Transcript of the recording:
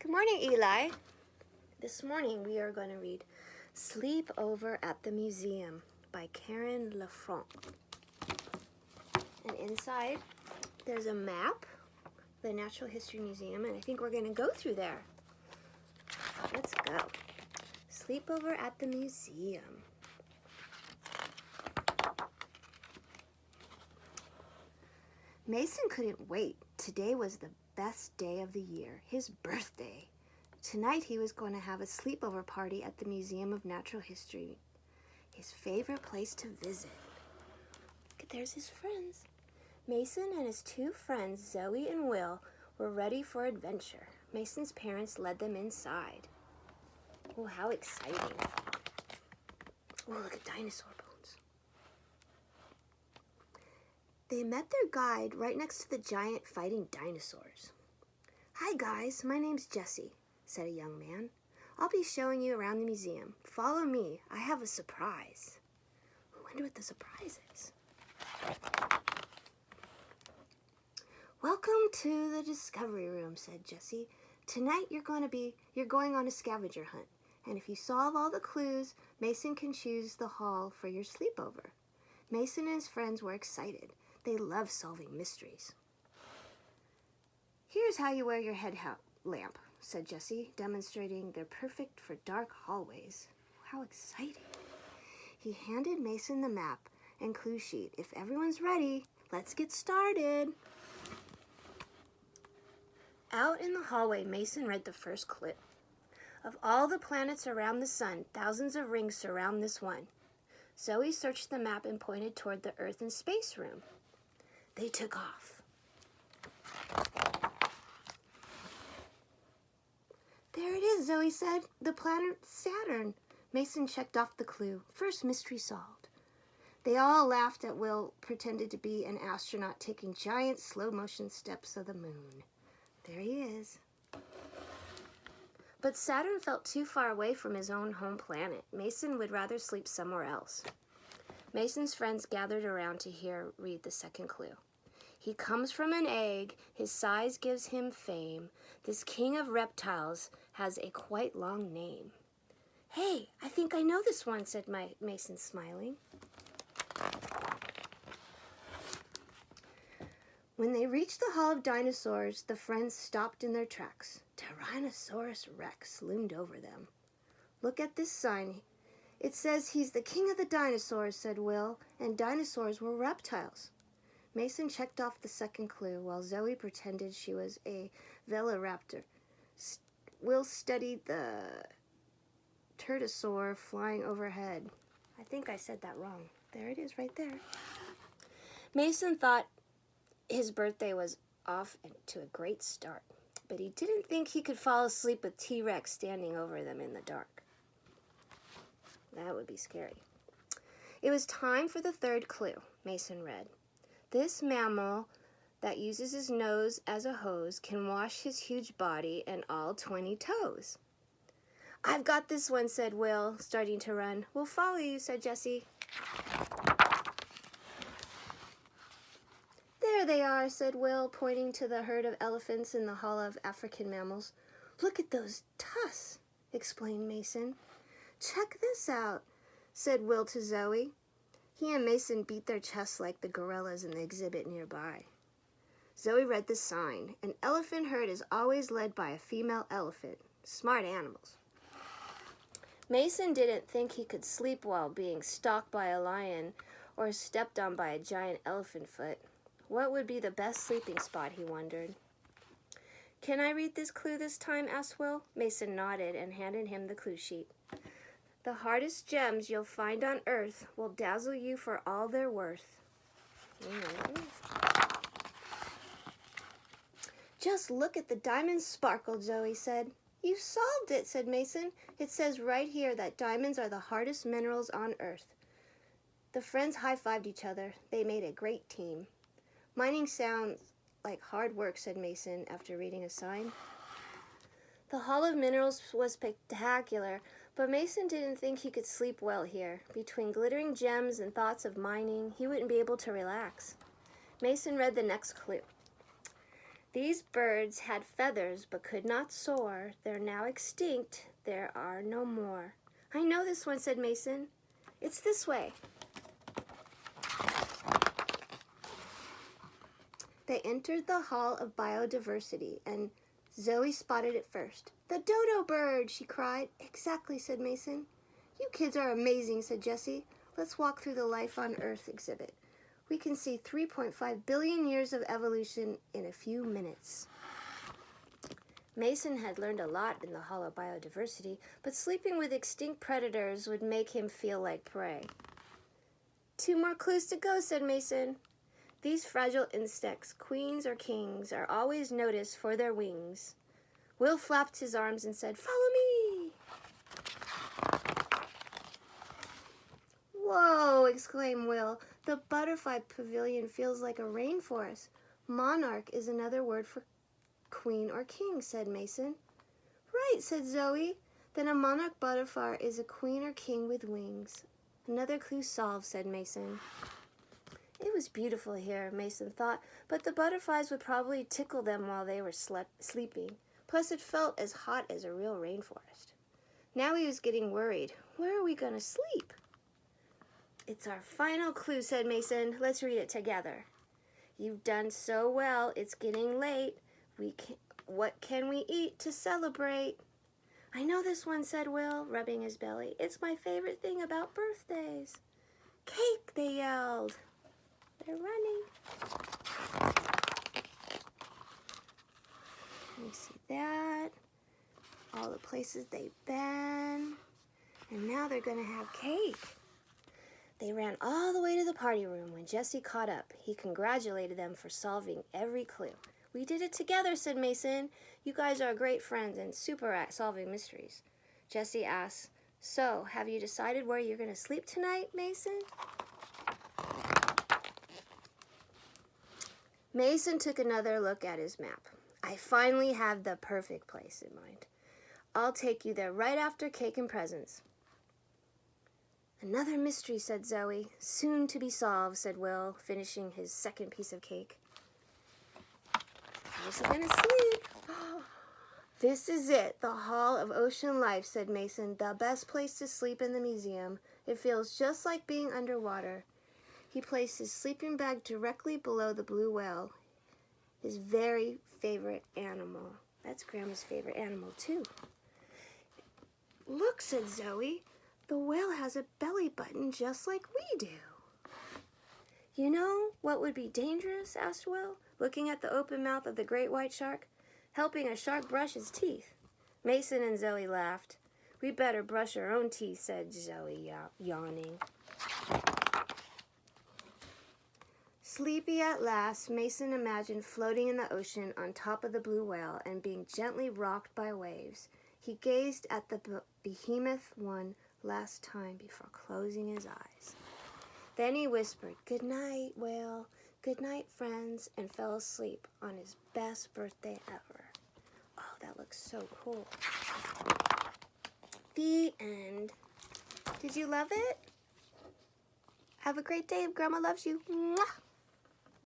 Good morning, Eli. This morning we are going to read Sleepover at the Museum by LeFrak. And inside there's a map, the Natural History Museum, and I think we're going to go through there. Let's go. Sleepover at the Museum. Mason couldn't wait. Today was the best day of the year, his birthday. Tonight he was going to have a sleepover party at the Museum of Natural History, his favorite place to visit. Look, there's his friends. Mason and his two friends, Zoe and Will, were ready for adventure. Mason's parents led them inside. Oh, how exciting. Oh, look at dinosaur bones. They met their guide right next to the giant fighting dinosaurs. "Hi guys, my name's Jesse," said a young man. "I'll be showing you around the museum. Follow me, I have a surprise." I wonder what the surprise is. "Welcome to the discovery room," said Jesse. "Tonight you're going on a scavenger hunt, and if you solve all the clues, Mason can choose the hall for your sleepover." Mason and his friends were excited. They love solving mysteries. "Here's how you wear your head lamp," said Jesse, demonstrating they're perfect for dark hallways. How exciting. He handed Mason the map and clue sheet. "If everyone's ready, let's get started." Out in the hallway, Mason read the first clue. "Of all the planets around the sun, thousands of rings surround this one." Zoe searched the map and pointed toward the Earth and space room. They took off. "There it is," Zoe said. "The planet Saturn." Mason checked off the clue. First mystery solved. They all laughed at Will, pretended to be an astronaut taking giant slow-motion steps of the moon. There he is. But Saturn felt too far away from his own home planet. Mason would rather sleep somewhere else. Mason's friends gathered around to read the second clue. "He comes from an egg. His size gives him fame. This king of reptiles has a quite long name." "Hey, I think I know this one," said Mason, smiling. When they reached the Hall of Dinosaurs, the friends stopped in their tracks. Tyrannosaurus Rex loomed over them. "Look at this sign. It says he's the king of the dinosaurs," said Will, "and dinosaurs were reptiles." Mason checked off the second clue while Zoe pretended she was a velociraptor. Will studied the pterosaur flying overhead. I think I said that wrong. There it is right there. Mason thought his birthday was off to a great start, but he didn't think he could fall asleep with T-Rex standing over them in the dark. That would be scary. It was time for the third clue. Mason read, "This mammal that uses his nose as a hose can wash his huge body and all 20 toes." "I've got this one," said Will, starting to run. "We'll follow you," said Jesse. "There they are," said Will, pointing to the herd of elephants in the Hall of African Mammals. "Look at those tusks," explained Mason. "Check this out," said Will to Zoe. He and Mason beat their chests like the gorillas in the exhibit nearby. Zoe read the sign. "An elephant herd is always led by a female elephant. Smart animals." Mason didn't think he could sleep well being stalked by a lion or stepped on by a giant elephant foot. What would be the best sleeping spot, he wondered. "Can I read this clue this time?" asked Will. Mason nodded and handed him the clue sheet. "The hardest gems you'll find on Earth will dazzle you for all they're worth." "Just look at the diamonds sparkle," Zoe said. "You solved it," said Mason. "It says right here that diamonds are the hardest minerals on Earth." The friends high-fived each other. They made a great team. "Mining sounds like hard work," said Mason after reading a sign. The Hall of Minerals was spectacular, but Mason didn't think he could sleep well here. Between glittering gems and thoughts of mining, he wouldn't be able to relax. Mason read the next clue. These birds had feathers but could not soar. They're now extinct. There are no more. I know this one, said Mason. It's this way. They entered the Hall of Biodiversity, and Zoe spotted it first. The dodo bird, she cried. Exactly, said Mason. You kids are amazing, said Jessie. Let's walk through the Life on Earth exhibit. We can see 3.5 billion years of evolution in a few minutes. Mason had learned a lot in the Hall of Biodiversity, but sleeping with extinct predators would make him feel like prey. 2 more clues to go, said Mason. These fragile insects, queens or kings, are always noticed for their wings. Will flapped his arms and said, Follow me! Whoa, exclaimed Will. The butterfly pavilion feels like a rainforest. Monarch is another word for queen or king, said Mason. Right, said Zoe. Then a monarch butterfly is a queen or king with wings. Another clue solved, said Mason. It was beautiful here, Mason thought, but the butterflies would probably tickle them while they were sleeping. Plus, it felt as hot as a real rainforest. Now he was getting worried. Where are we going to sleep? It's our final clue, said Mason. Let's read it together. You've done so well. It's getting late. What can we eat to celebrate? I know this one, said Will, rubbing his belly. It's my favorite thing about birthdays. Cake, they yelled. They're running. Let me see that. All the places they've been. And now they're going to have cake. They ran all the way to the party room when Jessie caught up. He congratulated them for solving every clue. We did it together, said Mason. You guys are great friends and super at solving mysteries. Jessie asked, So, have you decided where you're going to sleep tonight, Mason? Mason took another look at his map. I finally have the perfect place in mind. I'll take you there right after cake and presents. Another mystery, said Zoe. Soon to be solved, said Will, finishing his second piece of cake. Where's he gonna sleep? This is it, the Hall of Ocean Life, said Mason. The best place to sleep in the museum. It feels just like being underwater. He placed his sleeping bag directly below the blue whale, his very favorite animal. That's Grandma's favorite animal, too. Look, said Zoe. The whale has a belly button just like we do. You know what would be dangerous, asked Will, looking at the open mouth of the great white shark. Helping a shark brush his teeth. Mason and Zoe laughed. We better brush our own teeth, said Zoe, yawning. Sleepy at last, Mason imagined floating in the ocean on top of the blue whale and being gently rocked by waves. He gazed at the behemoth one last time before closing his eyes. Then he whispered, Good night, whale. Good night, friends, and fell asleep on his best birthday ever. Oh, that looks so cool. The end. Did you love it? Have a great day. Grandma loves you. Mwah!